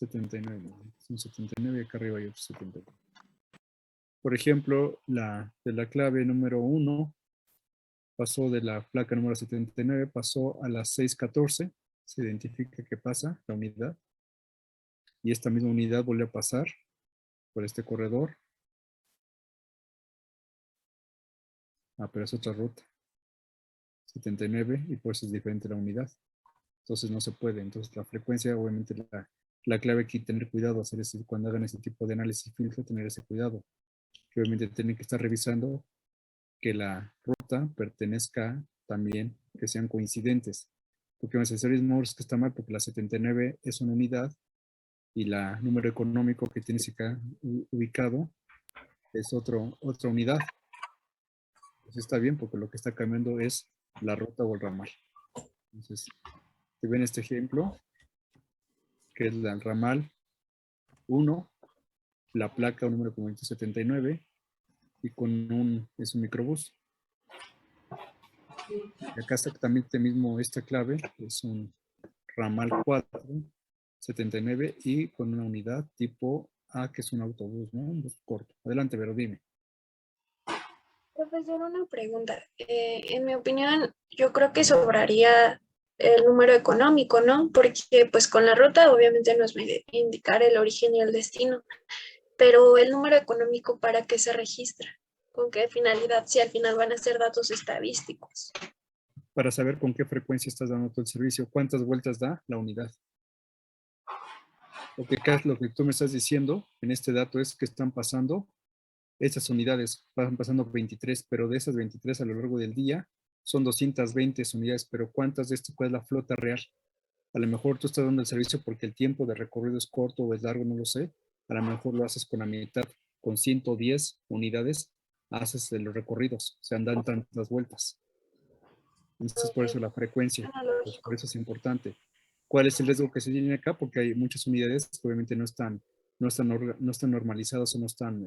79. Son 79 y acá arriba hay otro 79. Por ejemplo, de la clave número 1 pasó de la placa número 79, pasó a las 614. Se identifica que pasa la unidad. Y esta misma unidad vuelve a pasar por este corredor. Pero es otra ruta. 79 y por eso es diferente la unidad. Entonces no se puede. Entonces la frecuencia, obviamente la clave aquí, tener cuidado, cuando hagan ese tipo de análisis filtro, tener ese cuidado. Que obviamente tienen que estar revisando que la ruta pertenezca también, que sean coincidentes. Porque en el Morse que está mal, porque la 79 es una unidad y la número económico que tienes acá ubicado es otra unidad. Entonces está bien porque lo que está cambiando es la ruta o el ramal. Entonces, si ven este ejemplo, que es el ramal 1, la placa o número 579 y es un microbús. Y acá exactamente mismo esta clave, es un ramal 4, 79 y con una unidad tipo A, que es un autobús, ¿no? Un bus corto. Adelante, Vero, dime. Profesor, una pregunta. En mi opinión, yo creo que sobraría el número económico, ¿no? Porque pues con la ruta obviamente nos va a indicar el origen y el destino, pero el número económico, ¿para qué se registra? ¿Con qué finalidad? Si al final van a ser datos estadísticos. Para saber con qué frecuencia estás dando todo el servicio, cuántas vueltas da la unidad. Porque acá lo que tú me estás diciendo en este dato es que están pasando, estas unidades van pasando 23, pero de esas 23 a lo largo del día son 220 unidades, pero ¿cuántas de estas, cuál es la flota real? A lo mejor tú estás dando el servicio porque el tiempo de recorrido es corto o es largo, no lo sé. A lo mejor lo haces con la mitad, con 110 unidades, haces los recorridos, se dan tantas vueltas. Entonces, por eso la frecuencia, pues por eso es importante. ¿Cuál es el riesgo que se tiene acá? Porque hay muchas unidades que obviamente no están normalizadas o no están,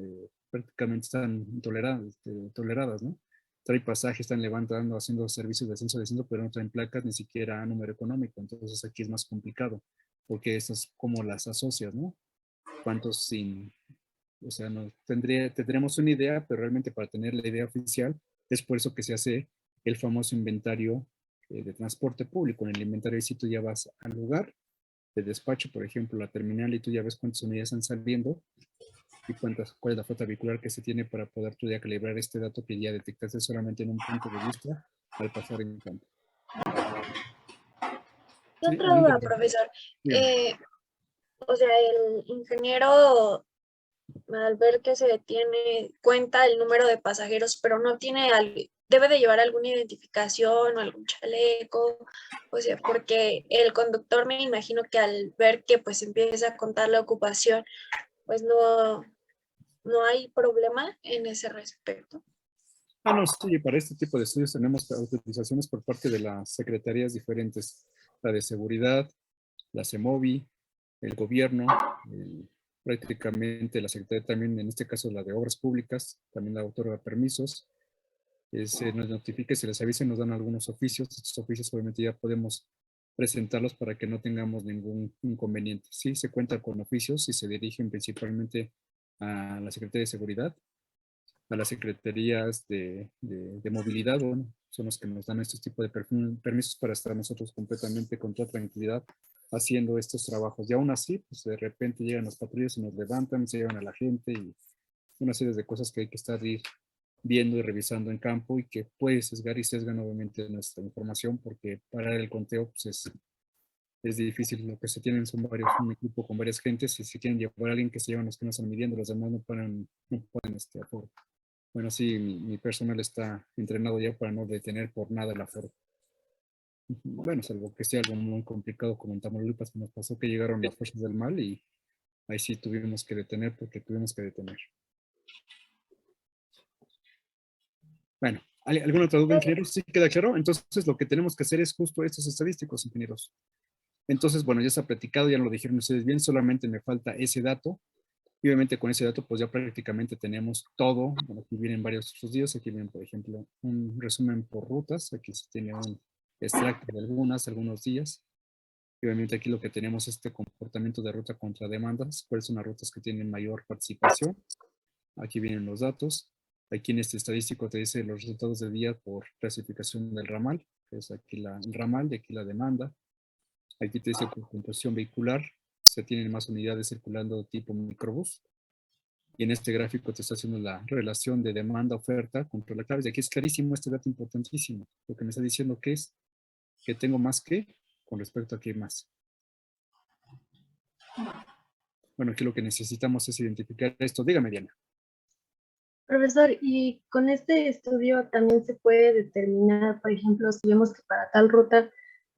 prácticamente están toleradas, ¿no? Trae pasajes, están levantando, haciendo servicios de ascenso, descenso, pero no traen placas, ni siquiera número económico. Entonces aquí es más complicado, porque estas como las asocias, ¿no? ¿Cuántos sin? O sea, no, tendremos una idea, pero realmente para tener la idea oficial, es por eso que se hace el famoso inventario de transporte público. En el inventario, si tú ya vas al lugar de despacho, por ejemplo, la terminal, y tú ya ves cuántas unidades están saliendo y cuál es la flota vehicular que se tiene para poder tú ya calibrar este dato que ya detectaste solamente en un punto de vista al pasar en campo. Y Sí, otra adelante, duda, profesor. dígame. O sea, el ingeniero, al ver que se detiene, cuenta el número de pasajeros, pero no tiene, debe de llevar alguna identificación o algún chaleco, o sea, porque el conductor me imagino que al ver que pues empieza a contar la ocupación, pues no hay problema en ese respecto. No, sí, para este tipo de estudios tenemos autorizaciones por parte de las secretarías diferentes, la de seguridad, la CEMOVI, el gobierno, prácticamente la Secretaría también, en este caso la de Obras Públicas, también la otorga permisos, se nos notifica, se les avisa y nos dan algunos oficios. Estos oficios obviamente ya podemos presentarlos para que no tengamos ningún inconveniente. Sí, se cuenta con oficios y se dirigen principalmente a la Secretaría de Seguridad, a las secretarías de movilidad, bueno, son los que nos dan estos tipos de permisos para estar nosotros completamente con toda tranquilidad haciendo estos trabajos. Y aún así, pues de repente llegan las patrullas y nos levantan, se llevan a la gente y una serie de cosas que hay que estar viendo y revisando en campo y que puede sesgar y sesgan obviamente nuestra información porque para el conteo pues es difícil. Lo que se tienen son un equipo con varias gentes y si quieren llevar a alguien que se llevan los que no están midiendo, los demás no pueden aforo. Bueno, sí, mi personal está entrenado ya para no detener por nada el aforo. Bueno, salvo que sea algo muy complicado como en Tamaulipas, que nos pasó que llegaron las fuerzas del mal y ahí sí tuvimos que detener porque tuvimos que detener. Bueno, ¿alguna otra duda, ingenieros? ¿Sí queda claro? Entonces, lo que tenemos que hacer es justo estos estadísticos, ingenieros. Entonces, bueno, ya está platicado, ya lo dijeron ustedes bien, solamente me falta ese dato. Y obviamente con ese dato, pues ya prácticamente tenemos todo. Bueno, aquí vienen varios otros días. Aquí vienen, por ejemplo, un resumen por rutas. Aquí se tiene un extracto de algunos días. Y obviamente aquí lo que tenemos es este comportamiento de ruta contra demandas, cuáles son las rutas que tienen mayor participación. Aquí vienen los datos. Aquí en este estadístico te dice los resultados del día por clasificación del ramal, que es aquí el ramal y aquí la demanda. Aquí te dice por puntuación vehicular, se tienen más unidades circulando tipo microbús. Y en este gráfico te está haciendo la relación de demanda-oferta contra la clave. Y aquí es clarísimo este dato importantísimo. Lo que me está diciendo que es que tengo más que con respecto a que hay más. Bueno, aquí lo que necesitamos es identificar esto. Dígame, Diana. Profesor, y con este estudio también se puede determinar, por ejemplo, si vemos que para tal ruta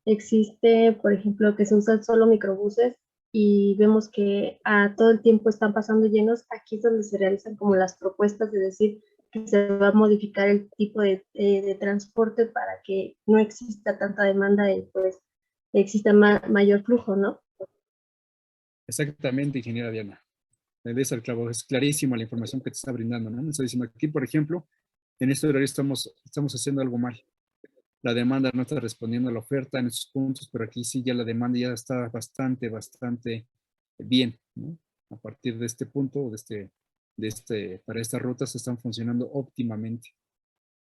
existe, por ejemplo, que se usan solo microbuses y vemos que a todo el tiempo están pasando llenos, aquí es donde se realizan como las propuestas de decir que se va a modificar el tipo de transporte para que no exista tanta demanda y pues exista mayor flujo, ¿no? Exactamente, ingeniera Diana. Le des al clavo, es clarísima la información que te está brindando, ¿no? Me está diciendo aquí, por ejemplo, en este horario estamos haciendo algo mal. La demanda no está respondiendo a la oferta en estos puntos, pero aquí sí ya la demanda ya está bastante bien, ¿no? A partir de este punto, para estas rutas están funcionando óptimamente.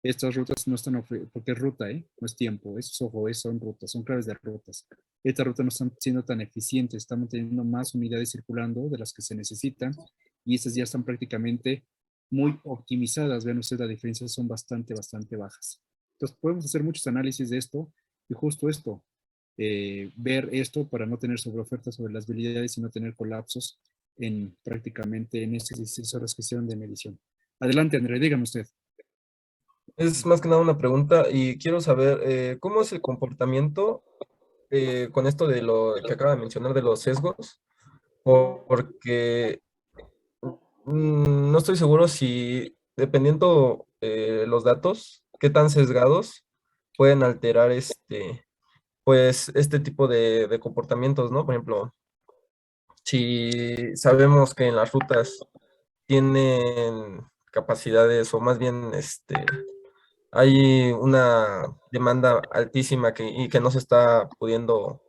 Estas rutas no están, porque es ruta, ¿eh? No es tiempo, ojo, son rutas, son claves de rutas. Estas rutas no están siendo tan eficientes, estamos teniendo más unidades circulando de las que se necesitan y estas ya están prácticamente muy optimizadas. Vean ustedes, las diferencias son bastante bajas. Entonces podemos hacer muchos análisis de esto y justo esto, ver esto para no tener sobreoferta sobre las habilidades y no tener colapsos prácticamente en estas 16 horas que hicieron de medición. Adelante, André, dígame usted. Es más que nada una pregunta y quiero saber cómo es el comportamiento con esto de lo que acaba de mencionar de los sesgos, porque no estoy seguro si, dependiendo los datos, qué tan sesgados pueden alterar pues, este tipo de comportamientos, ¿no? Por ejemplo, si sabemos que en las rutas tienen capacidades o más bien hay una demanda altísima y que no se está pudiendo,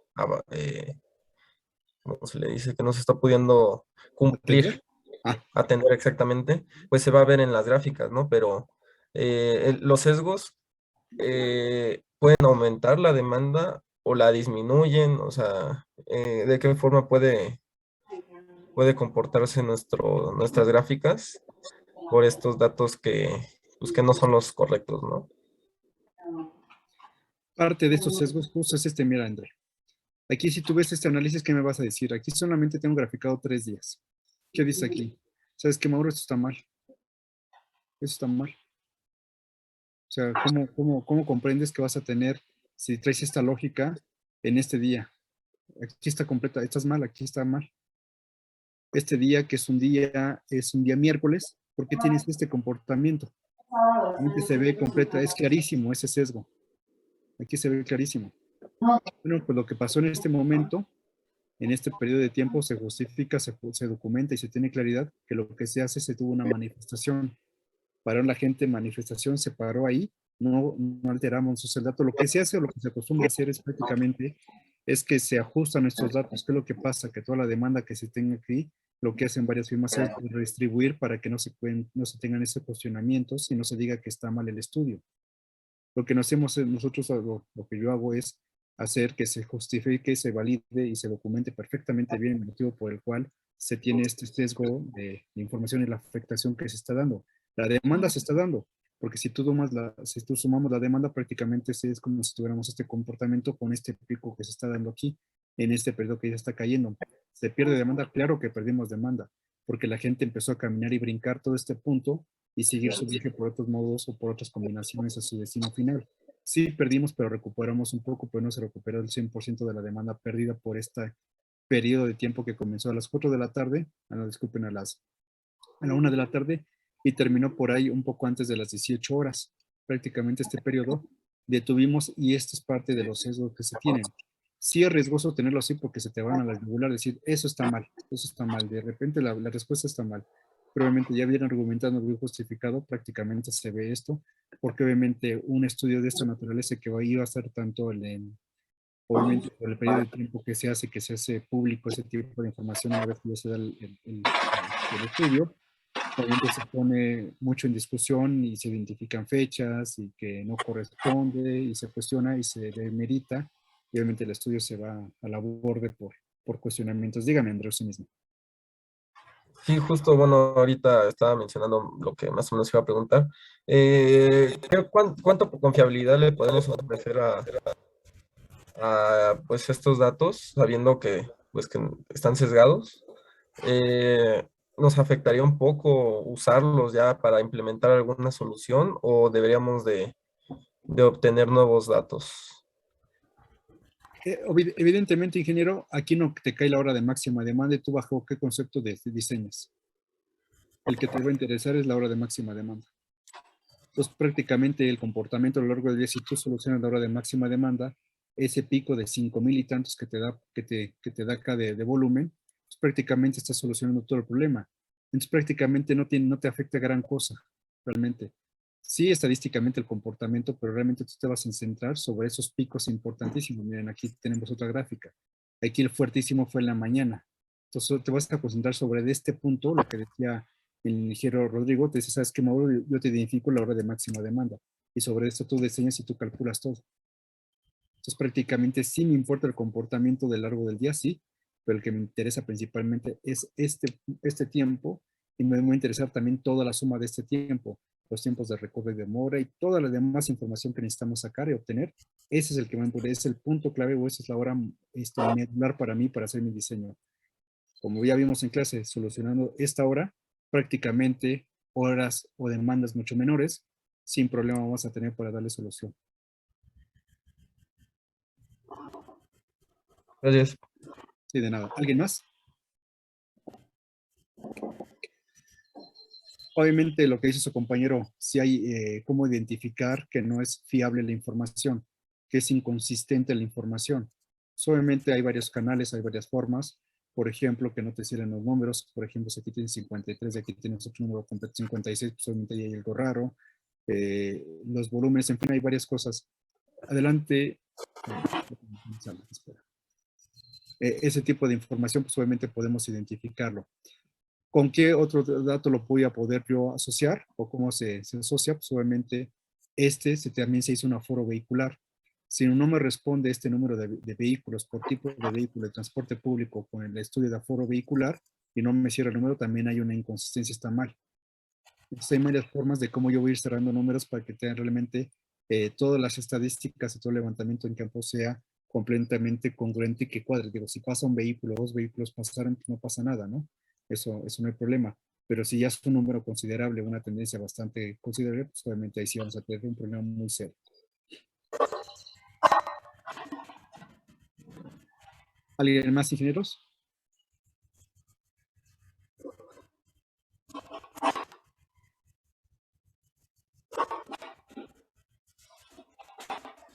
¿cómo se le dice? Que no se está pudiendo ¿Atender? cumplir, Ah, atender exactamente, pues se va a ver en las gráficas, ¿no? Pero los sesgos pueden aumentar la demanda o la disminuyen, o sea, ¿de qué forma puede comportarse nuestras gráficas por estos datos pues, que no son los correctos, ¿no? parte de estos sesgos justo es este, mira, André. Aquí si tú ves este análisis, ¿qué me vas a decir? Aquí solamente tengo graficado 3 días. ¿Qué dice aquí? ¿Sabes qué, Mauro? Esto está mal. Eso está mal. O sea, ¿cómo comprendes que vas a tener, si traes esta lógica, en este día? Aquí está completa, estás mal, aquí está mal. Este día, que es un día miércoles, ¿por qué tienes este comportamiento? Aquí se ve completa, es clarísimo ese sesgo. Aquí se ve clarísimo. Bueno, pues lo que pasó en este momento, en este periodo de tiempo, se justifica, se documenta y se tiene claridad que lo que se hace, se tuvo una manifestación. Paró la gente en manifestación, se paró ahí, no alteramos el dato. Lo que se hace o lo que se acostumbra a hacer es prácticamente es que se ajustan nuestros datos. ¿Qué es lo que pasa? Que toda la demanda que se tenga aquí, lo que hacen varias firmas es redistribuir para que no se tengan esos cuestionamientos y no se diga que está mal el estudio. Lo que nos hacemos nosotros, lo que yo hago es hacer que se justifique, se valide y se documente perfectamente bien el motivo por el cual se tiene este sesgo de información y la afectación que se está dando. La demanda se está dando, porque si tú sumamos la demanda, prácticamente es como si tuviéramos este comportamiento con este pico que se está dando aquí, en este periodo que ya está cayendo. Se pierde demanda, claro que perdimos demanda, porque la gente empezó a caminar y brincar todo este punto y seguir su viaje por otros modos o por otras combinaciones a su destino final. Sí, perdimos, pero recuperamos un poco, pero no se recuperó el 100% de la demanda perdida por este periodo de tiempo que comenzó a las 4 de la tarde, disculpen, a la 1 de la tarde y terminó por ahí un poco antes de las 18 horas. Prácticamente este periodo detuvimos y esto es parte de los sesgos que se tienen. Sí es riesgoso tenerlo así porque se te van a la yugular decir, eso está mal, de repente la respuesta está mal. Pero obviamente ya bien argumentado, bien justificado, prácticamente se ve esto, porque obviamente un estudio de esta naturaleza que iba a estar tanto Obviamente, por el periodo de tiempo que se hace público ese tipo de información, una vez que ya se da el estudio, obviamente se pone mucho en discusión y se identifican fechas y que no corresponde y se cuestiona y se demerita. Y obviamente el estudio se va a la borde por cuestionamientos. Dígame, Andrés, sí mismo. Sí, justo, bueno, ahorita estaba mencionando lo que más o menos iba a preguntar. ¿Cuánto confiabilidad le podemos ofrecer a, pues, estos datos, sabiendo que, pues, que están sesgados? ¿Nos afectaría un poco usarlos ya para implementar alguna solución o deberíamos de obtener nuevos datos? Evidentemente, ingeniero, aquí no te cae la hora de máxima demanda y tú bajo qué concepto de diseñas. El que te va a interesar es la hora de máxima demanda. Entonces, prácticamente el comportamiento a lo largo del día, si tú solucionas la hora de máxima demanda, ese pico de 5,000 y tantos que te da, que te da acá de volumen, pues prácticamente estás solucionando todo el problema. Entonces, prácticamente no te afecta gran cosa, realmente. Sí, estadísticamente el comportamiento, pero realmente tú te vas a centrar sobre esos picos importantísimos. Miren, aquí tenemos otra gráfica. Aquí el fuertísimo fue en la mañana. Entonces, te vas a concentrar sobre este punto, lo que decía el ingeniero Rodrigo, te dice, ¿sabes qué, Mauro? Yo te identifico la hora de máxima demanda. Y sobre esto tú diseñas y tú calculas todo. Entonces, prácticamente sí me importa el comportamiento de largo del día, sí, pero el que me interesa principalmente es este tiempo y me va a interesar también toda la suma de este tiempo, los tiempos de recorrido y demora y toda la demás información que necesitamos sacar y obtener. Ese es el que me importa, es el punto clave o esa es la hora medular para mí para hacer mi diseño. Como ya vimos en clase, solucionando esta hora, prácticamente horas o demandas mucho menores, sin problema vamos a tener para darle solución. Gracias. Sí, de nada. ¿Alguien más? Obviamente lo que dice su compañero, si hay cómo identificar que no es fiable la información, que es inconsistente la información. Pues, obviamente hay varios canales, hay varias formas. Por ejemplo, que no te sirven los números. Por ejemplo, si aquí tienes 53 y aquí tienes otro número completo 56, pues obviamente ahí hay algo raro. Los volúmenes, en fin, hay varias cosas. Adelante. Espera. Ese tipo de información, pues obviamente podemos identificarlo. ¿Con qué otro dato lo voy a poder yo asociar? ¿O cómo se asocia? Pues obviamente también se hizo un aforo vehicular. Si no me responde este número de vehículos por tipo de vehículo de transporte público con el estudio de aforo vehicular y no me cierra el número, también hay una inconsistencia, está mal. Entonces hay varias formas de cómo yo voy a ir cerrando números para que tengan realmente todas las estadísticas y todo el levantamiento en campo sea completamente congruente y que cuadre. Digo, si pasa un vehículo, dos vehículos pasaron, pues no pasa nada, ¿no? Eso no hay problema. Pero si ya es un número considerable, una tendencia bastante considerable, pues obviamente ahí sí vamos a tener un problema muy serio. ¿Alguien más, ingenieros?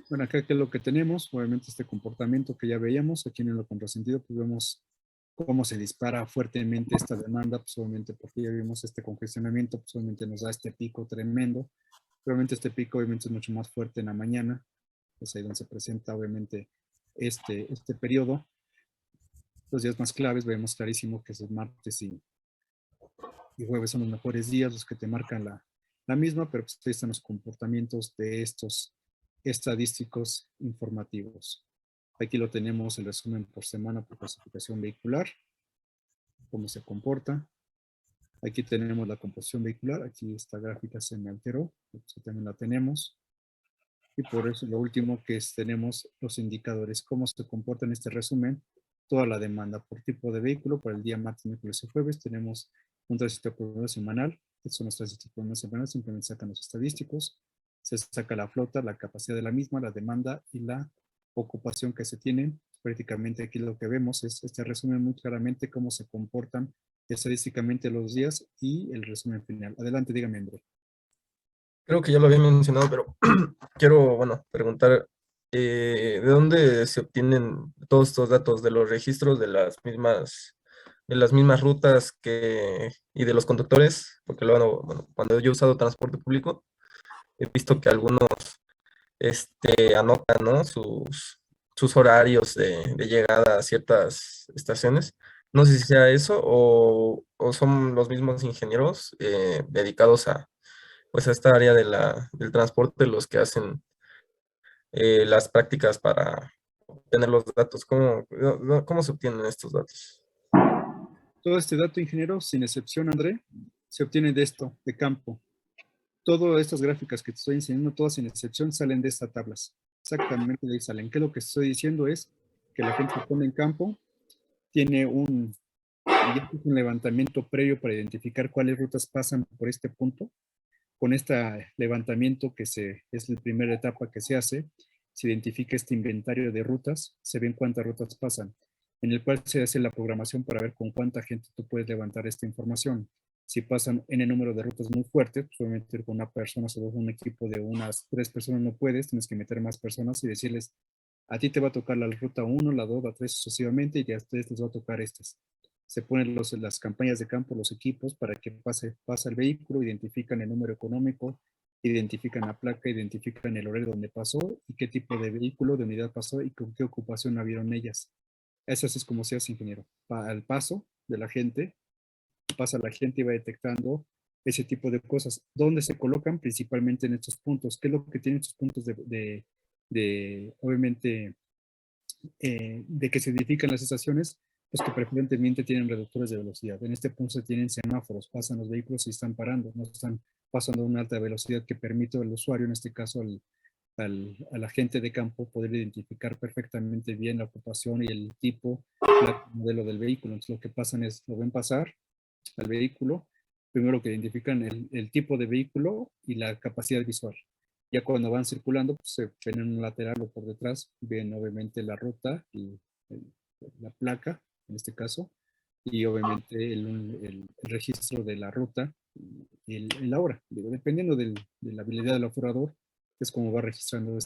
Bueno, acá que es lo que tenemos, obviamente este comportamiento que ya veíamos, aquí en lo contrasentido, pues vemos cómo se dispara fuertemente esta demanda, pues obviamente porque ya vimos este congestionamiento, pues obviamente nos da este pico tremendo. Obviamente este pico obviamente es mucho más fuerte en la mañana, es ahí donde se presenta obviamente este periodo. Los días más claves vemos clarísimo que es el martes y jueves son los mejores días, los que te marcan la misma, pero pues ahí están los comportamientos de estos estadísticos informativos. Aquí lo tenemos el resumen por semana por clasificación vehicular, cómo se comporta. Aquí tenemos la composición vehicular, aquí esta gráfica se me alteró, aquí también la tenemos. Y por eso lo último que tenemos los indicadores, cómo se comporta en este resumen toda la demanda por tipo de vehículo para el día martes, miércoles y jueves. Tenemos un tránsito promedio semanal, estos son los tránsito promedio semanal, simplemente sacan los estadísticos, se saca la flota, la capacidad de la misma, la demanda y la ocupación que se tienen. Prácticamente aquí lo que vemos es este resumen muy claramente cómo se comportan estadísticamente los días y el resumen final. Adelante, dígame, André. Creo que ya lo había mencionado, pero quiero, bueno, preguntar, ¿de dónde se obtienen todos estos datos? ¿De los registros de las mismas rutas y de los conductores? Porque luego, bueno, cuando yo he usado transporte público, he visto que algunos anotan, ¿no? sus sus horarios de llegada a ciertas estaciones. No sé si sea eso o son los mismos ingenieros dedicados a, pues, a esta área del transporte los que hacen las prácticas para obtener los datos. ¿Cómo se obtienen estos datos? Todo este dato, ingeniero, sin excepción, André, se obtiene de esto, de campo. Todas estas gráficas que te estoy enseñando, todas sin excepción, salen de estas tablas. Exactamente de ahí salen. ¿Qué es lo que estoy diciendo? Es que la gente se pone en campo, tiene un levantamiento previo para identificar cuáles rutas pasan por este punto. Con este levantamiento, que es la primera etapa que se hace, se identifica este inventario de rutas, se ven cuántas rutas pasan, en el cual se hace la programación para ver con cuánta gente tú puedes levantar esta información. Si pasan n número de rutas muy fuertes, pues obviamente con una persona o un equipo de unas 3 personas no puedes, tienes que meter más personas y decirles, a ti te va a tocar la ruta 1, la 2, la 3 sucesivamente y a ustedes les va a tocar estas. Se ponen las campañas de campo, los equipos, para que pasa el vehículo, identifican el número económico, identifican la placa, identifican el horario donde pasó y qué tipo de vehículo, de unidad pasó y con qué ocupación habieron ellas. Eso es como se hace, ingeniero. Al paso de la gente, pasa la gente y va detectando ese tipo de cosas. ¿Dónde se colocan? Principalmente en estos puntos. ¿Qué es lo que tienen estos puntos obviamente, de que se edifican las estaciones? Pues que preferentemente tienen reductores de velocidad. En este punto se tienen semáforos, pasan los vehículos y están parando, no están pasando a una alta velocidad que permite al usuario, en este caso al agente de campo, poder identificar perfectamente bien la ocupación y el tipo, el modelo del vehículo. Entonces lo que pasan es, lo ven pasar al vehículo, primero que identifican el tipo de vehículo y la capacidad visual. Ya cuando van circulando, pues se ven en un lateral o por detrás, ven obviamente la ruta y la placa, en este caso, y obviamente el registro de la ruta y la hora. Dependiendo de la habilidad del operador, es como va registrando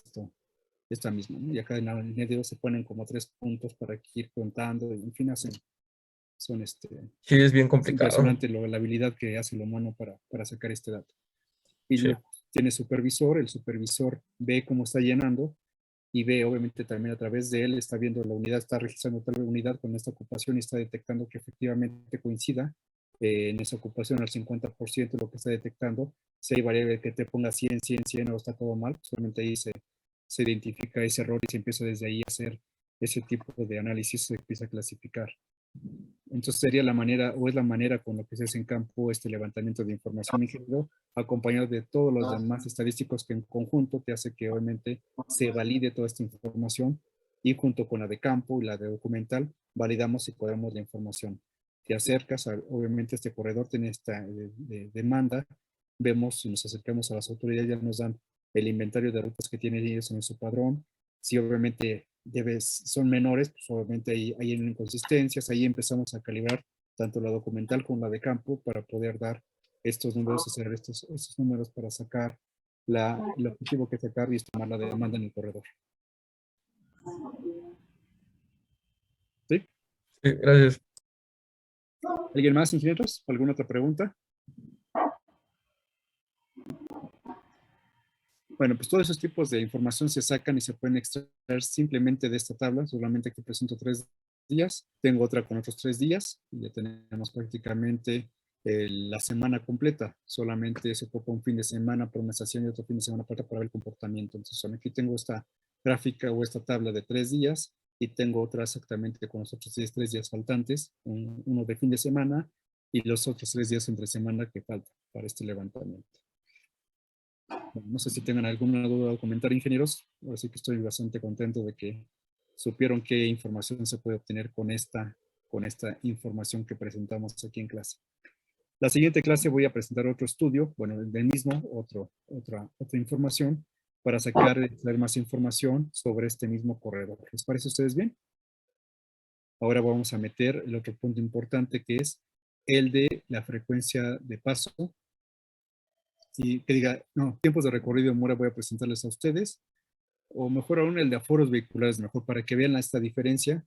esta misma, ¿no? Y acá en el medio se ponen como 3 puntos para ir contando, y en fin, Sí, es bien es complicado. impresionante la habilidad que hace el humano para sacar este dato. Y Sí. tiene supervisor, el supervisor ve cómo está llenando y ve obviamente también a través de él, está viendo la unidad, está registrando tal unidad con esta ocupación y está detectando que efectivamente coincida en esa ocupación al 50% lo que está detectando. Si hay variable que te ponga 100, 100, 100 o está todo mal, solamente ahí se identifica ese error y se empieza desde ahí a hacer ese tipo de análisis, se empieza a clasificar. Entonces sería la manera, o es la manera con la que se hace en campo este levantamiento de información ingeniero, acompañado de todos los demás estadísticos que en conjunto te hace que obviamente se valide toda esta información y junto con la de campo y la de documental, validamos si podemos la información. Te acercas, obviamente este corredor tiene esta demanda, vemos si nos acercamos a las autoridades, ya nos dan el inventario de rutas que tienen ellos en su padrón. Si obviamente son menores, pues obviamente hay inconsistencias, ahí empezamos a calibrar tanto la documental como la de campo para poder dar estos números, hacer estos números para sacar el objetivo que sacar y estimar la demanda en el corredor. ¿Sí? Sí, gracias. ¿Alguien más, ingenieros? ¿Alguna otra pregunta? Bueno, pues todos esos tipos de información se sacan y se pueden extraer simplemente de esta tabla. Solamente aquí presento 3 días. Tengo otra con otros 3 días. Y ya tenemos prácticamente la semana completa. Solamente se ocupa un fin de semana por una estación y otro fin de semana para ver el comportamiento. Entonces, aquí tengo esta gráfica o esta tabla de 3 días y tengo otra exactamente con los otros 3 días faltantes. Uno de fin de semana y los otros 3 días entre semana que faltan para este levantamiento. Bueno, no sé si tengan alguna duda o comentario, ingenieros. Ahora sí que estoy bastante contento de que supieron qué información se puede obtener con esta información que presentamos aquí en clase. La siguiente clase voy a presentar otro estudio, bueno, del mismo, otra información, para traer más información sobre este mismo corredor. ¿Les parece a ustedes bien? Ahora vamos a meter el otro punto importante que es el de la frecuencia de paso y que diga, no, tiempos de recorrido en Mora voy a presentarles a ustedes, o mejor aún el de aforos vehiculares, mejor para que vean esta diferencia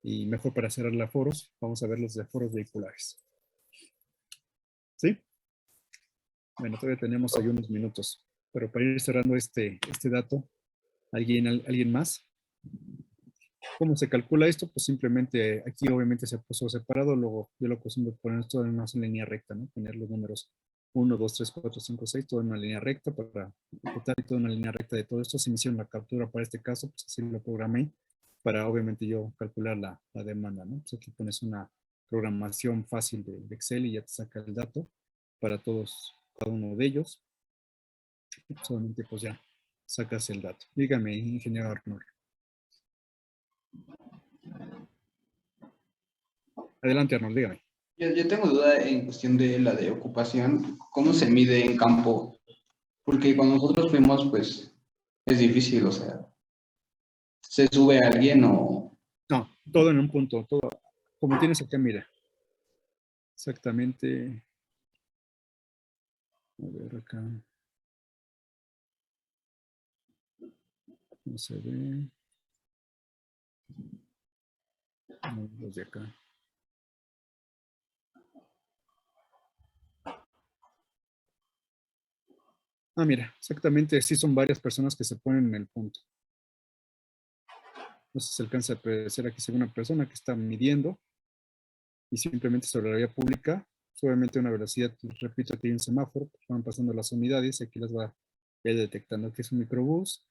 y mejor para cerrar aforos, vamos a ver los de aforos vehiculares. ¿Sí? Bueno, todavía tenemos ahí unos minutos, pero para ir cerrando este dato, ¿alguien más? ¿Cómo se calcula esto? Pues simplemente aquí obviamente se puso separado, luego yo lo acostumbro poner esto en una línea recta, ¿no? Poner los números 1, 2, 3, 4, 5, 6, todo en una línea recta para ejecutar y toda una línea recta de todo esto. Se me hicieron la captura para este caso, pues así lo programé para obviamente yo calcular la demanda, ¿no? Pues aquí pones una programación fácil de Excel y ya te saca el dato para todos, cada uno de ellos. Solamente pues ya sacas el dato. Dígame, ingeniero Arnold. Adelante, Arnold, dígame. Yo tengo duda en cuestión de la de ocupación, ¿cómo se mide en campo? Porque cuando nosotros fuimos, pues es difícil, o sea, se sube alguien o... No, todo en un punto, todo como tienes acá, mira. Exactamente. A ver acá. No se ve. No, los de acá. Ah, mira, exactamente, sí son varias personas que se ponen en el punto. No sé si se alcanza a apreciar aquí, según una persona que está midiendo y simplemente sobre la vía pública, obviamente una velocidad, repito, aquí hay un semáforo, van pasando las unidades, aquí las va detectando que es un microbús,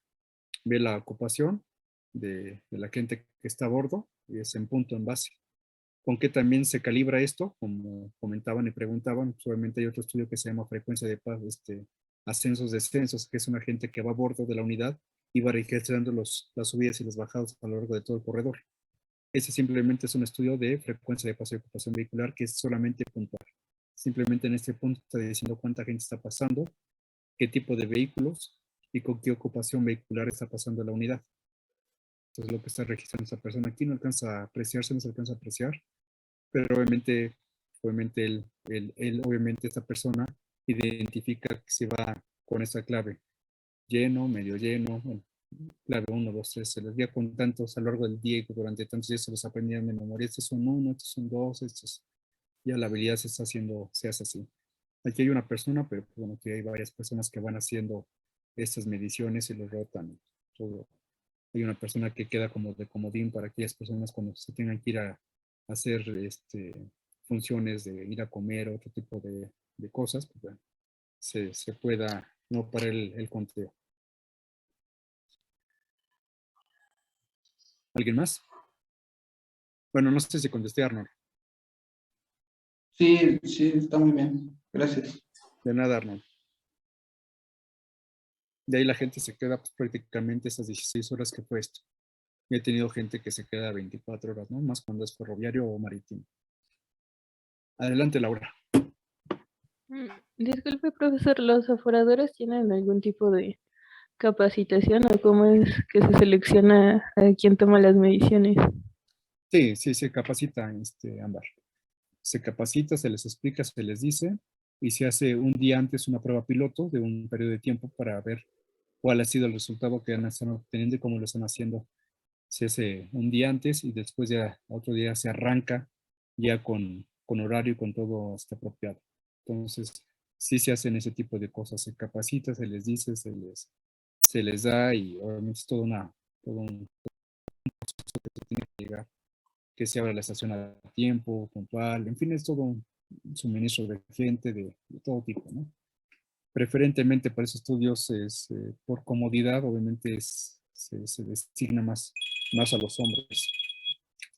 ve la ocupación de la gente que está a bordo y es en punto, en base. ¿Con qué también se calibra esto? Como comentaban y preguntaban, pues obviamente hay otro estudio que se llama frecuencia de ascensos, descensos, que es una gente que va a bordo de la unidad y va registrando las subidas y las bajadas a lo largo de todo el corredor. Ese simplemente es un estudio de frecuencia de paso y ocupación vehicular que es solamente puntual. Simplemente en este punto está diciendo cuánta gente está pasando, qué tipo de vehículos y con qué ocupación vehicular está pasando la unidad. Entonces lo que está registrando esa persona aquí no alcanza a apreciarse, no se alcanza a apreciar, pero obviamente obviamente esta persona identifica que se va con esa clave, lleno, medio lleno, bueno, clave 1, 2, 3, se les guía con tantos a lo largo del día y durante tantos días se los aprendían de memoria, estos son 1, estos son 2, estos, ya la habilidad se está haciendo, se hace así. Aquí hay una persona, pero bueno, que hay varias personas que van haciendo estas mediciones y los rotan. Todo. Hay una persona que queda como de comodín para aquellas personas cuando se tengan que ir a hacer funciones de ir a comer, otro tipo de cosas, pues bueno, se pueda no parar el conteo. ¿Alguien más? Bueno, no sé si contesté, Arnold. Sí, sí, está muy bien. Gracias. De nada, Arnold. De ahí la gente se queda pues, prácticamente esas 16 horas que fue esto. He tenido gente que se queda 24 horas, ¿no? Más cuando es ferroviario o marítimo. Adelante, Laura. Disculpe, profesor, ¿los aforadores tienen algún tipo de capacitación o cómo es que se selecciona a quien toma las mediciones? Sí, sí, se capacita, Ámbar. Se capacita, se les explica, se les dice, y se hace un día antes una prueba piloto de un periodo de tiempo para ver cuál ha sido el resultado que están obteniendo y cómo lo están haciendo. Se hace un día antes y después ya otro día se arranca ya con horario y con todo apropiado. Entonces, sí se hacen ese tipo de cosas, se capacita, se les dice, se les da y obviamente es todo un proceso que se tiene que llegar, que se abra la estación a tiempo, puntual, en fin, es todo un suministro de gente de todo tipo, ¿no? Preferentemente para esos estudios es por comodidad, obviamente se designa más a los hombres,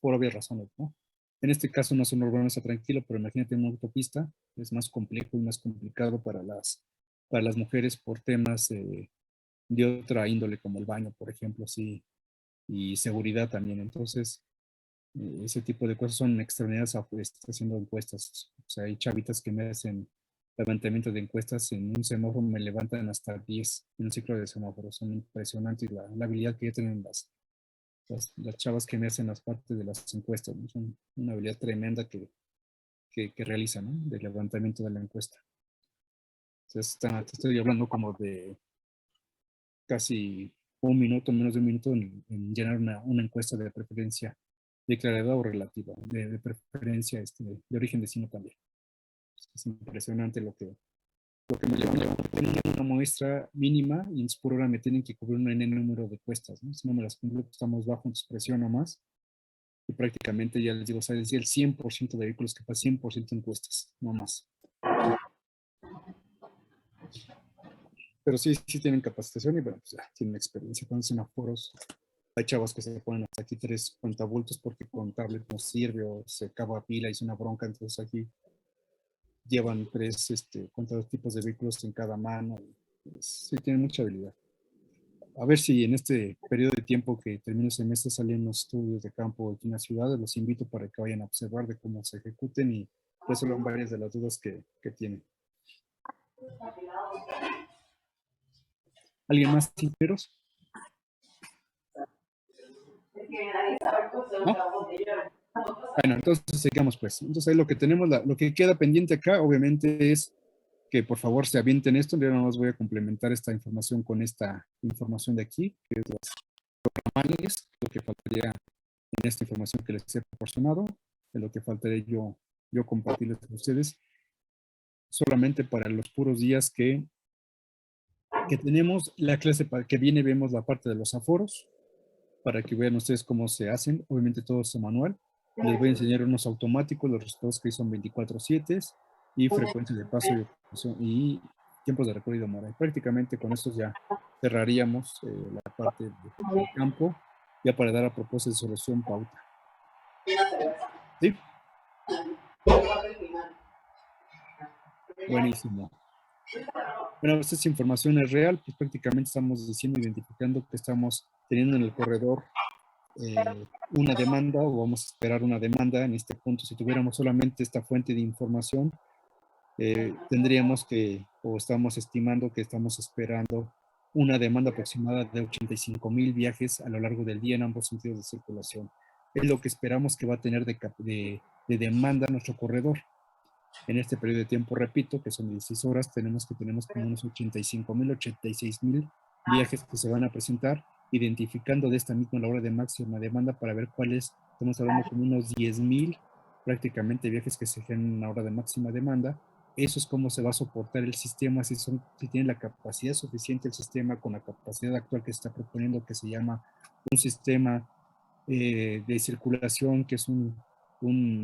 por obvias razones, ¿no? En este caso no es un urbano, está tranquilo, pero imagínate una autopista, es más complejo y más complicado para las mujeres por temas de otra índole, como el baño, por ejemplo, sí, y seguridad también. Entonces, ese tipo de cosas son extraordinarias haciendo encuestas. O sea, hay chavitas que me hacen levantamiento de encuestas en un semáforo, me levantan hasta 10 en un ciclo de semáforos. Son impresionantes la habilidad que ya tienen las chavas que me hacen las partes de las encuestas, ¿no? Son una habilidad tremenda que realizan, ¿no? Del levantamiento de la encuesta. Entonces, te estoy hablando como de casi un minuto, menos de un minuto en llenar una encuesta de preferencia declarada o relativa, de preferencia de origen vecino también. Es impresionante Lo que me lleva a tener una muestra mínima y entonces por hora me tienen que cubrir un N número de cuestas, ¿no? Si no me las cumplo, pues estamos bajo, entonces presiono más. Y prácticamente ya les digo, o sea, decía el 100% de vehículos que pasan 100% encuestas, no más. Pero sí, sí tienen capacitación y bueno, pues ya tienen experiencia con semáforos. Hay chavos que se ponen hasta aquí 3 cuentabultos porque con tablet no sirve o se acaba pila y es una bronca, entonces aquí llevan 3 cuántos tipos de vehículos en cada mano. Pues, sí tienen mucha habilidad. A ver si en este periodo de tiempo que termine el semestre salen los estudios de campo aquí en la ciudad, los invito para que vayan a observar de cómo se ejecuten y resuelvan varias de las dudas que tienen. ¿Alguien más, sinceros? ¿No? Bueno, entonces sigamos pues. Entonces ahí lo que tenemos, lo que queda pendiente acá, obviamente es que por favor se avienten esto. Yo nada más voy a complementar esta información con esta información de aquí, que es las normales, lo que faltaría en esta información que les he proporcionado, de lo que faltaría yo compartirles con ustedes, solamente para los puros días que tenemos la clase que viene, vemos la parte de los aforos, para que vean ustedes cómo se hacen, obviamente todo es manual. Les voy a enseñar unos automáticos, los resultados que son 24/7 y frecuencia de paso y tiempos de recorrido mora. Y prácticamente con esto ya cerraríamos la parte del campo, ya para dar a propósito de solución pauta. ¿Sí? Buenísimo. Bueno, esta información es real, pues prácticamente estamos diciendo, identificando que estamos teniendo en el corredor una demanda o vamos a esperar una demanda en este punto. Si tuviéramos solamente esta fuente de información, tendríamos que, o estamos estimando que estamos esperando una demanda aproximada de 85,000 viajes a lo largo del día en ambos sentidos de circulación. Es lo que esperamos que va a tener de demanda nuestro corredor. En este periodo de tiempo, repito, que son 16 horas, tenemos como unos 85,000, 86,000 viajes que se van a presentar, identificando de esta misma la hora de máxima demanda para ver cuáles, estamos hablando como unos 10,000 prácticamente viajes que se generan en la hora de máxima demanda. Eso es cómo se va a soportar el sistema, si tiene la capacidad suficiente el sistema con la capacidad actual que se está proponiendo, que se llama un sistema de circulación, que es un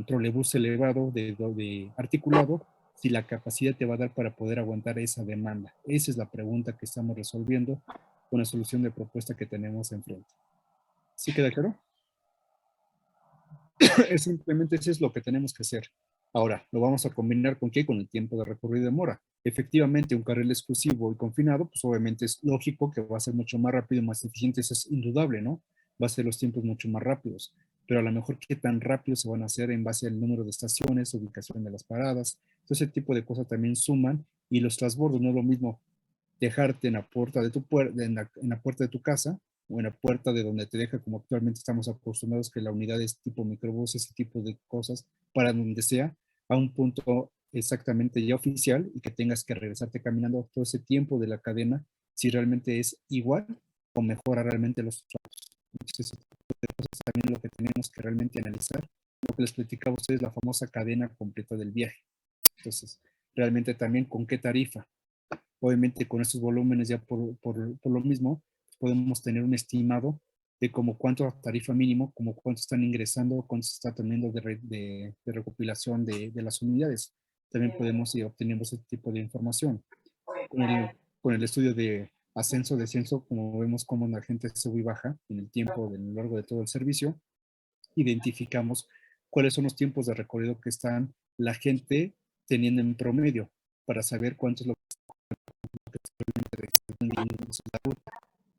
trolebús elevado de articulado, si la capacidad te va a dar para poder aguantar esa demanda. Esa es la pregunta que estamos resolviendo con la solución de propuesta que tenemos enfrente. ¿Sí queda claro? Simplemente eso es lo que tenemos que hacer. Ahora, lo vamos a combinar con ¿qué? Con el tiempo de recorrido de mora. Efectivamente, un carril exclusivo y confinado, pues obviamente es lógico que va a ser mucho más rápido, más eficiente, eso es indudable, ¿no? Va a ser los tiempos mucho más rápidos, pero a lo mejor qué tan rápido se van a hacer en base al número de estaciones, ubicación de las paradas, todo ese tipo de cosas también suman, y los transbordos no es lo mismo dejarte en la puerta de tu en la puerta de tu casa o en la puerta de donde te deja, como actualmente estamos acostumbrados que la unidad es tipo microbús, ese tipo de cosas, para donde sea, a un punto exactamente ya oficial y que tengas que regresarte caminando todo ese tiempo de la cadena, si realmente es igual o mejora realmente los trabajos. Entonces, ese tipo de cosas también es lo que tenemos que realmente analizar. Lo que les platicaba a ustedes, la famosa cadena completa del viaje. Entonces, realmente también con qué tarifa. Obviamente con estos volúmenes ya por lo mismo podemos tener un estimado de como cuánto tarifa mínimo, como cuánto están ingresando, cuánto se está teniendo de recopilación de las unidades. También podemos ir obteniendo ese tipo de información. Con el estudio de ascenso, descenso, como vemos cómo la gente sube y baja en el tiempo, a lo largo de todo el servicio, identificamos cuáles son los tiempos de recorrido que están la gente teniendo en promedio para saber cuánto es lo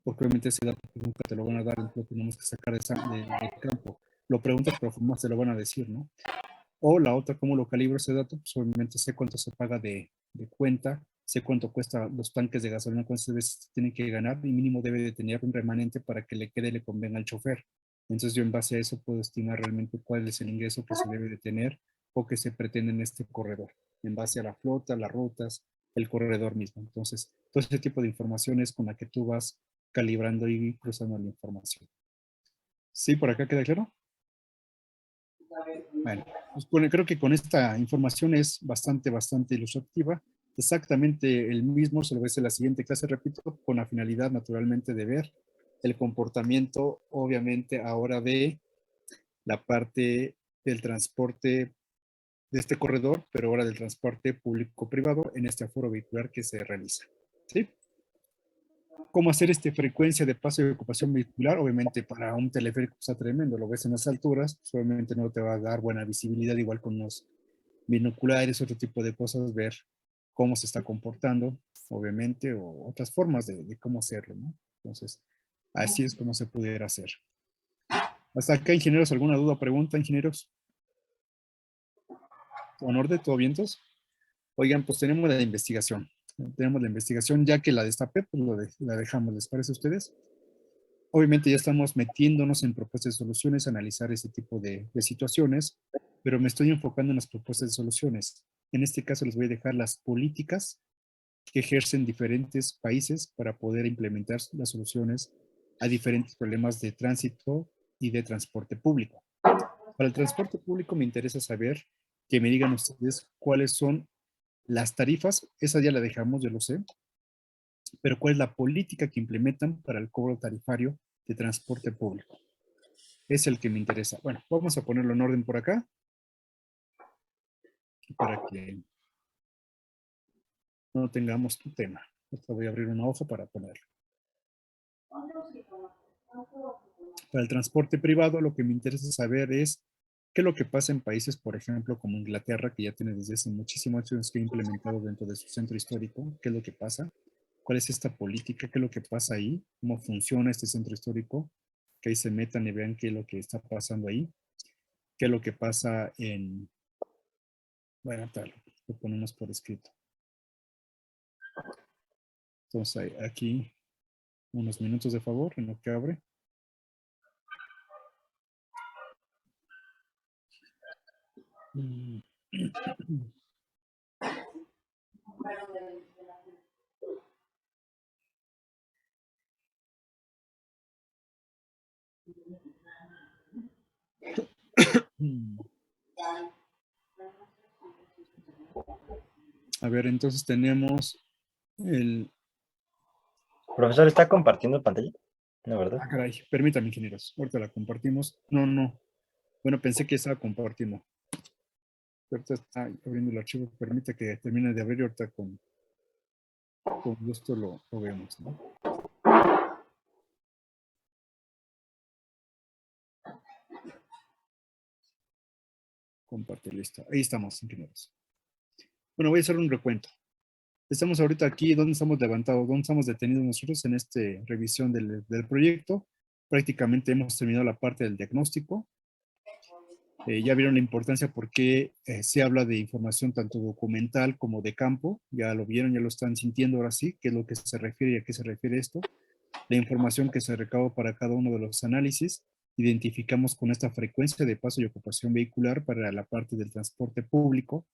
porque obviamente ese dato nunca te lo van a dar, lo tenemos que sacar del campo. Lo preguntas, pero más te lo van a decir, ¿no? O la otra, ¿cómo lo calibro ese dato? Pues obviamente sé cuánto se paga de cuenta, sé cuánto cuesta los tanques de gasolina, cuántas veces tienen que ganar y mínimo debe de tener un remanente para que le quede y le convenga al chofer. Entonces yo en base a eso puedo estimar realmente cuál es el ingreso que se debe de tener o que se pretende en este corredor, en base a la flota, las rutas, el corredor mismo. Entonces, todo ese tipo de información es con la que tú vas calibrando y cruzando la información. ¿Sí? ¿Por acá queda claro? Bueno, pues creo que con esta información es bastante ilustrativa. exactamente el mismo, se lo ves en la siguiente clase, repito, con la finalidad naturalmente de ver el comportamiento, obviamente, ahora de la parte del transporte de este corredor, pero ahora del transporte público-privado en este aforo vehicular que se realiza. ¿Sí? ¿Cómo hacer frecuencia de paso y ocupación vehicular? Obviamente para un teleférico está tremendo, lo ves en las alturas, pues obviamente no te va a dar buena visibilidad, igual con los binoculares, otro tipo de cosas, ver cómo se está comportando, obviamente, o otras formas de cómo hacerlo, ¿no? Entonces, así es como se pudiera hacer. Hasta acá, ingenieros, ¿alguna duda o pregunta, ingenieros? ¿Honor de todo vientos? Oigan, pues tenemos la investigación. Tenemos la investigación, ya que la destapé, pues la dejamos, ¿les parece a ustedes? Obviamente ya estamos metiéndonos en propuestas de soluciones, analizar ese tipo de situaciones, pero me estoy enfocando en las propuestas de soluciones. En este caso les voy a dejar las políticas que ejercen diferentes países para poder implementar las soluciones a diferentes problemas de tránsito y de transporte público. Para el transporte público me interesa saber que me digan ustedes cuáles son las tarifas, esa ya la dejamos, yo lo sé, pero cuál es la política que implementan para el cobro tarifario de transporte público. Es el que me interesa. Bueno, vamos a ponerlo en orden por acá, para que no tengamos tu tema. Ahorita voy a abrir una hoja para ponerlo. Para el transporte privado, lo que me interesa saber es qué es lo que pasa en países, por ejemplo, como Inglaterra, que ya tiene desde hace muchísimos años que ha implementado dentro de su centro histórico, qué es lo que pasa, cuál es esta política, qué es lo que pasa ahí, cómo funciona este centro histórico, que ahí se metan y vean qué es lo que está pasando ahí, qué es lo que pasa en, bueno, tal, lo ponemos por escrito. Entonces, aquí unos minutos de favor en lo que abre. A ver, entonces tenemos el... Profesor, ¿está compartiendo pantalla? No, ¿verdad? Ah, caray, permítame, ingenieros. Ahorita la compartimos. No, no. Bueno, pensé que estaba compartiendo. Ahorita está abriendo el archivo. Permite que termine de abrir y ahorita con gusto lo vemos, ¿no? Compartir lista. Ahí estamos, ingenieros. Bueno, voy a hacer un recuento. Estamos ahorita aquí, ¿dónde estamos levantados? ¿Dónde estamos detenidos nosotros en esta revisión del proyecto? Prácticamente hemos terminado la parte del diagnóstico. Ya vieron la importancia porque se habla de información tanto documental como de campo. Ya lo vieron, ya lo están sintiendo ahora sí, qué es lo que se refiere y a qué se refiere esto. La información que se recaba para cada uno de los análisis. Identificamos con esta frecuencia de paso y ocupación vehicular para la parte del transporte público.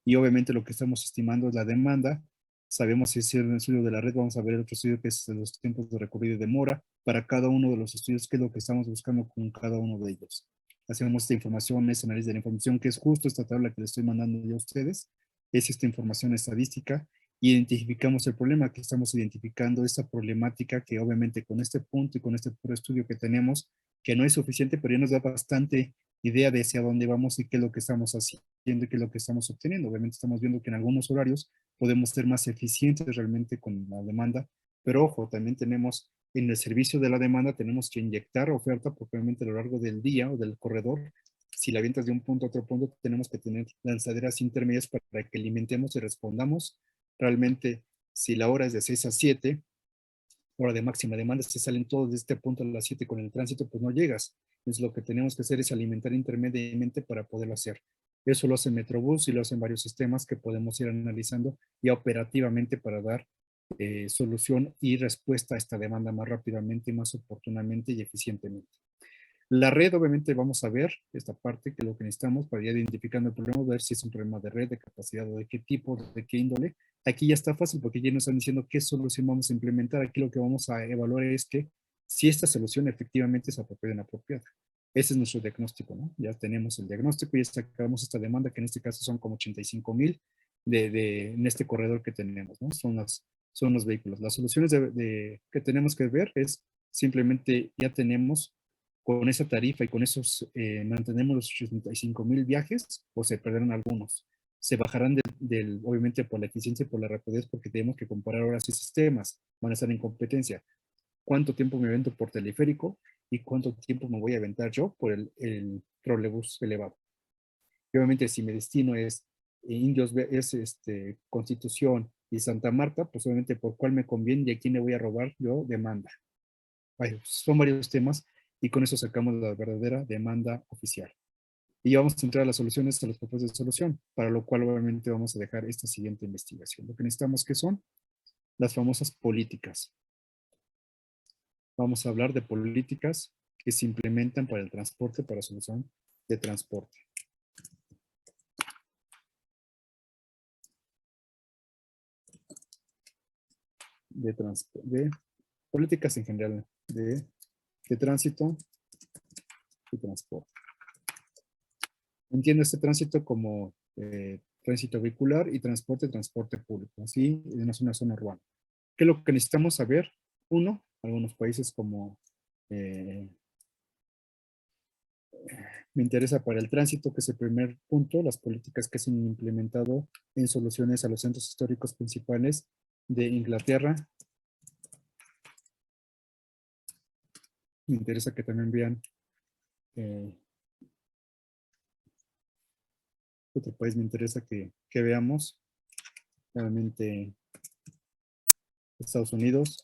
Y obviamente lo que estamos estimando es la demanda. Sabemos si es un estudio de la red, vamos a ver otro estudio que es los tiempos de recorrido y demora. Para cada uno de los estudios, qué es lo que estamos buscando con cada uno de ellos. Hacemos esta información, este análisis de la información, que es justo esta tabla que les estoy mandando yo a ustedes. Es esta información estadística. Identificamos el problema que estamos identificando, esta problemática que obviamente con este punto y con este puro estudio que tenemos, que no es suficiente, pero ya nos da bastante idea de hacia dónde vamos y qué es lo que estamos haciendo y qué es lo que estamos obteniendo. Obviamente estamos viendo que en algunos horarios podemos ser más eficientes realmente con la demanda, pero ojo, también tenemos en el servicio de la demanda, tenemos que inyectar oferta porque obviamente a lo largo del día o del corredor, si la ventas de un punto a otro punto, tenemos que tener lanzaderas intermedias para que alimentemos y respondamos. Realmente, si la hora es de 6 a 7, hora de máxima demanda, si salen todos de este punto a las 7 con el tránsito, pues no llegas. Entonces lo que tenemos que hacer es alimentar intermediamente para poderlo hacer. Eso lo hace Metrobús y lo hacen varios sistemas que podemos ir analizando ya operativamente para dar solución y respuesta a esta demanda más rápidamente, más oportunamente y eficientemente. La red, obviamente, vamos a ver esta parte, que es lo que necesitamos para ir identificando el problema, ver si es un problema de red, de capacidad o de qué tipo, de qué índole. Aquí ya está fácil porque ya nos están diciendo qué solución vamos a implementar. Aquí lo que vamos a evaluar es que si esta solución efectivamente es apropiada o inapropiada. Ese es nuestro diagnóstico, ¿no? Ya tenemos el diagnóstico y ya sacamos esta demanda, que en este caso son como 85,000. en este corredor que tenemos, ¿no? Son los vehículos. Las soluciones que tenemos que ver es simplemente ya tenemos con esa tarifa y con esos mantenemos los 85,000 viajes o se perderán algunos. Se bajarán obviamente por la eficiencia y por la rapidez porque tenemos que comparar ahora sí sistemas, van a estar en competencia. ¿Cuánto tiempo me avento por teleférico y cuánto tiempo me voy a aventar yo por el trolebús elevado? Y obviamente si mi destino es Indios, es Constitución y Santa Marta, pues obviamente por cuál me conviene y a quién le voy a robar yo demanda. Son varios temas y con eso sacamos la verdadera demanda oficial. Y vamos a entrar a las soluciones, a las propuestas de solución, para lo cual obviamente vamos a dejar esta siguiente investigación. Lo que necesitamos que son las famosas políticas. Vamos a hablar de políticas que se implementan para el transporte, para solución de transporte. De políticas en general, de tránsito y transporte. Entiendo este tránsito como tránsito vehicular y transporte público, así en una zona urbana. ¿Qué es lo que necesitamos saber? Uno, algunos países como me interesa para el tránsito, que es el primer punto, las políticas que se han implementado en soluciones a los centros históricos principales de Inglaterra. Me interesa que también vean otro país, me interesa que veamos realmente Estados Unidos.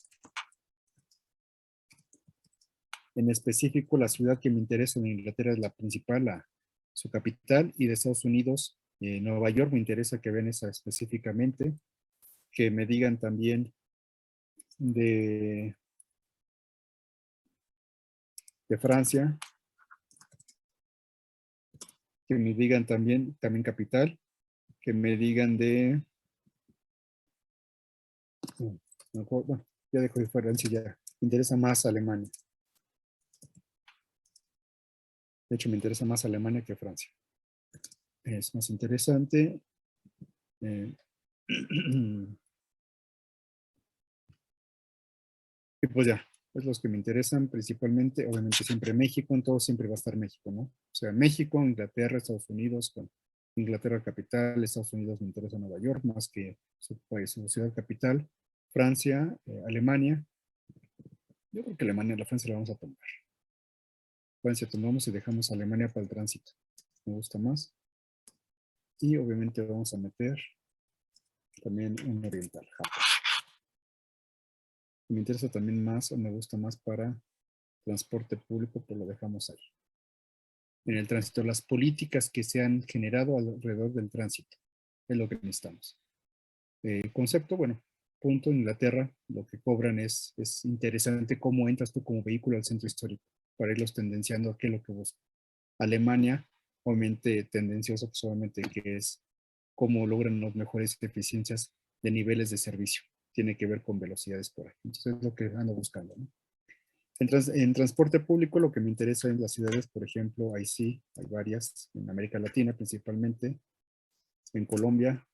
En específico, la ciudad que me interesa en Inglaterra es la principal, su capital, y de Estados Unidos, Nueva York, me interesa que vean esa específicamente, que me digan también de Francia, que me digan también capital, que me digan de, bueno, ya dejo de Francia, ya, me interesa más Alemania. De hecho, me interesa más Alemania que Francia. Es más interesante. Y pues ya, es los que me interesan principalmente, obviamente siempre México, en todo siempre va a estar México, ¿no? O sea, México, Inglaterra, Estados Unidos, con Inglaterra capital, Estados Unidos me interesa Nueva York, más que su país, su ciudad capital, Francia, Alemania. Yo creo que Alemania, la Francia la vamos a tomar. Francia tomamos y dejamos a Alemania para el tránsito. Me gusta más. Y obviamente vamos a meter también un oriental, Japón. Me interesa también más o me gusta más para transporte público, pues lo dejamos ahí. En el tránsito, las políticas que se han generado alrededor del tránsito, es lo que necesitamos. El concepto, bueno, punto, Inglaterra, lo que cobran es interesante cómo entras tú como vehículo al centro histórico, para irlos tendenciando a qué es lo que buscan. Alemania, obviamente tendencioso, pues obviamente que es cómo logran las mejores eficiencias de niveles de servicio. Tiene que ver con velocidades por ahí. Entonces es lo que ando buscando, ¿no? En transporte público lo que me interesa en las ciudades, por ejemplo, ahí sí, hay varias, en América Latina principalmente, en Colombia,